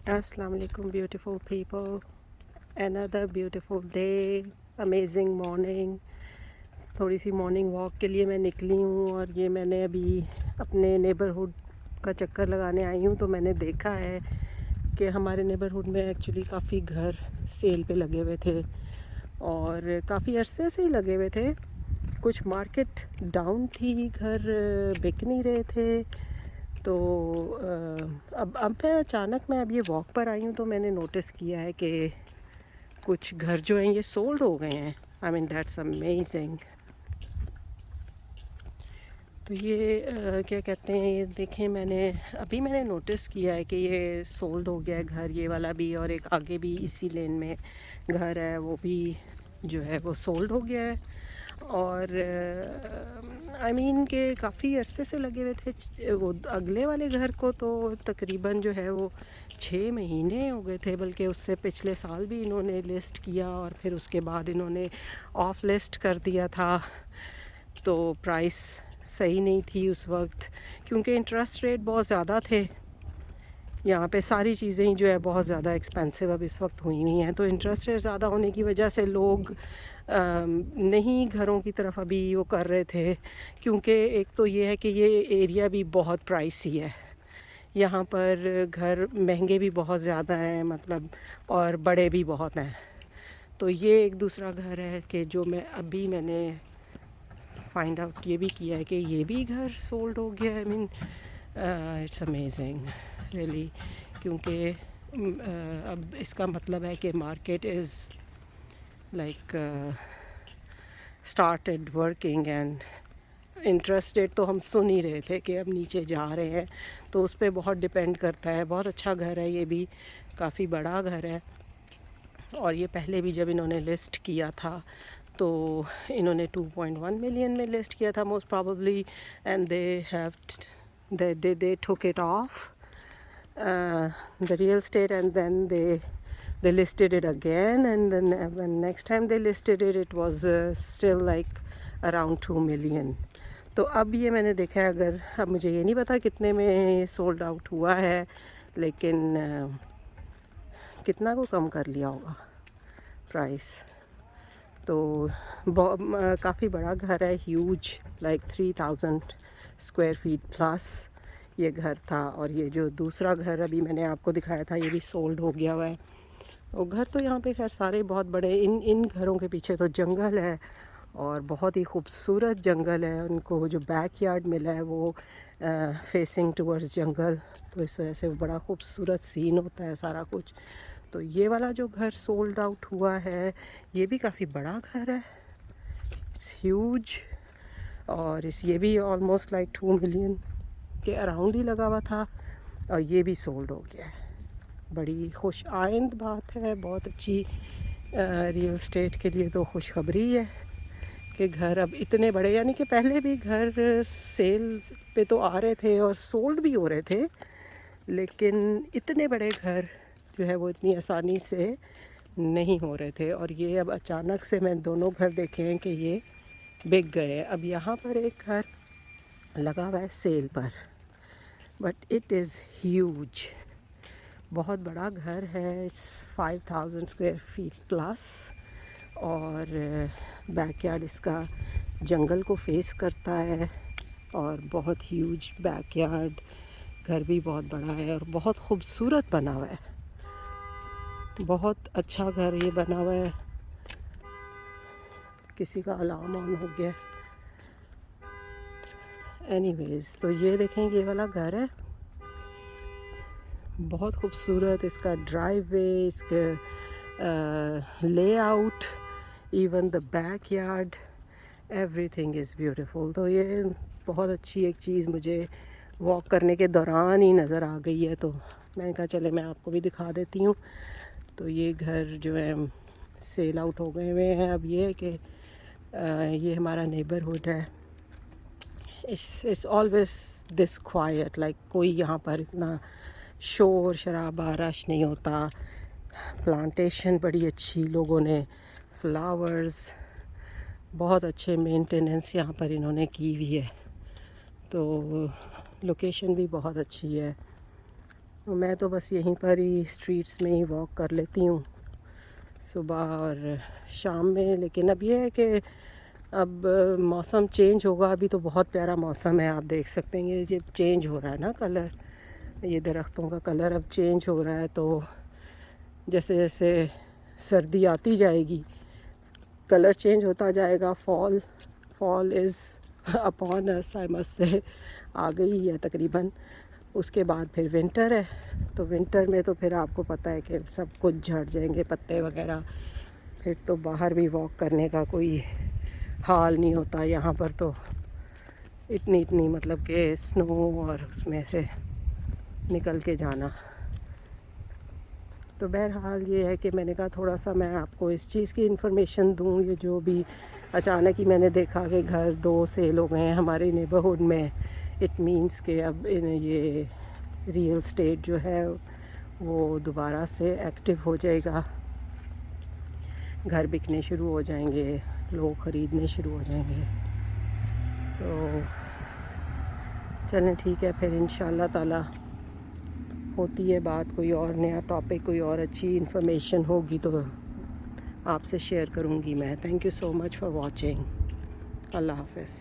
Assalamu alaikum beautiful people. Another beautiful day, amazing morning. थोड़ी सी morning walk के लिए मैं निकली हूँ और ये मैंने अभी अपने नेबरहुड का चक्कर लगाने आई हूँ। तो मैंने देखा है कि हमारे नेबरहुड में एक्चुअली काफ़ी घर सेल पे लगे हुए थे और काफ़ी अरसे से ही लगे हुए थे। कुछ मार्केट डाउन थी, घर बिक नहीं रहे थे। तो अब मैं अब ये वॉक पर आई हूँ तो मैंने नोटिस किया है कि कुछ घर जो हैं ये सोल्ड हो गए हैं। I mean that's amazing. तो ये क्या कहते हैं, ये देखें, मैंने नोटिस किया है कि ये सोल्ड हो गया है घर, ये वाला भी, और एक आगे भी इसी लेन में घर है वो भी जो है वो सोल्ड हो गया है। और आई मीन के काफ़ी अरसे से लगे हुए थे। वो अगले वाले घर को तो तकरीबन जो है वो 6 महीने हो गए थे, बल्कि उससे पिछले साल भी इन्होंने लिस्ट किया और फिर उसके बाद इन्होंने ऑफ लिस्ट कर दिया था। तो प्राइस सही नहीं थी उस वक्त, क्योंकि इंटरेस्ट रेट बहुत ज़्यादा थे। यहाँ पे सारी चीज़ें ही जो है बहुत ज़्यादा एक्सपेंसिव अब इस वक्त हुई हुई हैं। तो इंटरेस्ट रेट ज़्यादा होने की वजह से लोग नहीं घरों की तरफ अभी वो कर रहे थे, क्योंकि एक तो ये है कि ये एरिया भी बहुत प्राइसी है। यहाँ पर घर महंगे भी बहुत ज़्यादा हैं, मतलब, और बड़े भी बहुत हैं। तो ये एक दूसरा घर है कि जो मैंने फाइंड आउट ये भी किया है कि ये भी घर सोल्ड हो गया। I mean it's amazing really, क्योंकि अब इसका मतलब है कि market is like started working. And interest rate तो हम सुन ही रहे थे कि अब नीचे जा रहे हैं, तो उस पर बहुत डिपेंड करता है। बहुत अच्छा घर है, ये भी काफ़ी बड़ा घर है। और ये पहले भी जब इन्होंने लिस्ट किया था तो इन्होंने 2.1 मिलियन में लिस्ट किया था most probably, and they took it of the real estate, and then they listed it again, and then when next time they listed it, it was still like around 2 million. तो अब ये मैंने देखा है, अगर अब मुझे ये नहीं पता कितने में सोल्ड आउट हुआ है, लेकिन कितना को कम कर लिया होगा प्राइस। तो काफ़ी बड़ा घर है, huge, like 3000 square feet plus ये घर था। और ये जो दूसरा घर अभी मैंने आपको दिखाया था, ये भी सोल्ड हो गया हुआ है। और घर तो यहाँ पे खैर सारे बहुत बड़े, इन घरों के पीछे तो जंगल है, और बहुत ही खूबसूरत जंगल है। उनको जो बैक यार्ड मिला है वो फेसिंग टूवर्ड्स जंगल, तो इस वजह से बड़ा खूबसूरत सीन होता है सारा कुछ। तो ये वाला जो घर सोल्ड आउट हुआ है, ये भी काफ़ी बड़ा घर है, इट्स ह्यूज। और ये भी ऑलमोस्ट लाइक 2 मिलियन के अराउंड ही लगा हुआ था, और ये भी सोल्ड हो गया है। बड़ी खुश आइंद बात है, बहुत अच्छी रियल स्टेट के लिए तो खुशखबरी है कि घर अब इतने बड़े, यानी कि पहले भी घर सेल पे तो आ रहे थे और सोल्ड भी हो रहे थे, लेकिन इतने बड़े घर जो है वो इतनी आसानी से नहीं हो रहे थे। और ये अब अचानक से मैं दोनों घर देखे हैं कि ये बिक गए। अब यहाँ पर एक घर लगा हुआ है सेल पर, बट इट इज़ ह्यूज, बहुत बड़ा घर है। इट्स 5000 स्क्वायर फीट प्लस, और बैकयार्ड इसका जंगल को फेस करता है, और बहुत ह्यूज बैकयार्ड, घर भी बहुत बड़ा है और बहुत खूबसूरत बना हुआ है। बहुत अच्छा घर ये बना हुआ है। किसी का अलार्म ऑन हो गया। एनीवेज, तो ये देखें, ये वाला घर है, बहुत खूबसूरत। इसका ड्राइववे, इसका layout, even the back yard, everything is beautiful. तो ये बहुत अच्छी एक चीज़ मुझे वॉक करने के दौरान ही नज़र आ गई है, तो मैंने कहा चले मैं आपको भी दिखा देती हूँ। तो ये घर जो है सेल आउट हो गए हुए हैं। अब ये है कि ये हमारा नेबरहुड है, it's always this quite, like कोई यहाँ पर इतना शोर शराबा रश नहीं होता। प्लांटेशन बड़ी अच्छी लोगों ने, फ्लावर्स, बहुत अच्छे मेंटेनेंस यहाँ पर इन्होंने की हुई है। तो लोकेशन भी बहुत अच्छी है। मैं तो बस यहीं पर ही स्ट्रीट्स में ही वॉक कर लेती हूँ सुबह और शाम में। लेकिन अब ये है कि अब मौसम चेंज होगा। अभी तो बहुत प्यारा मौसम है, आप देख सकते हैं ये चेंज हो रहा है ना कलर, ये दरख्तों का कलर अब चेंज हो रहा है। तो जैसे जैसे सर्दी आती जाएगी कलर चेंज होता जाएगा। Fall is upon us, I must say, आ गई है तकरीबन। उसके बाद फिर विंटर है, तो विंटर में तो फिर आपको पता है कि सब कुछ झड़ जाएंगे पत्ते वगैरह। फिर तो बाहर भी वॉक करने का कोई हाल नहीं होता। यहाँ पर तो इतनी मतलब कि स्नो और उसमें से निकल के जाना। तो बहरहाल ये है कि मैंने कहा थोड़ा सा मैं आपको इस चीज़ की इन्फॉर्मेशन दूँ। ये जो भी अचानक ही मैंने देखा कि घर 2 सेल हो गए हैं हमारे नेबरहुड में, इट मीन्स कि अब ये रियल स्टेट जो है वो दोबारा से एक्टिव हो जाएगा, घर बिकने शुरू हो जाएंगे, लोग ख़रीदने शुरू हो जाएंगे। तो चलें ठीक है, फिर इंशाल्लाह ताला होती है बात, कोई और नया टॉपिक, कोई और अच्छी इन्फॉर्मेशन होगी तो आपसे शेयर करूँगी मैं। Thank you so much for watching. अल्लाह हाफ़िज़।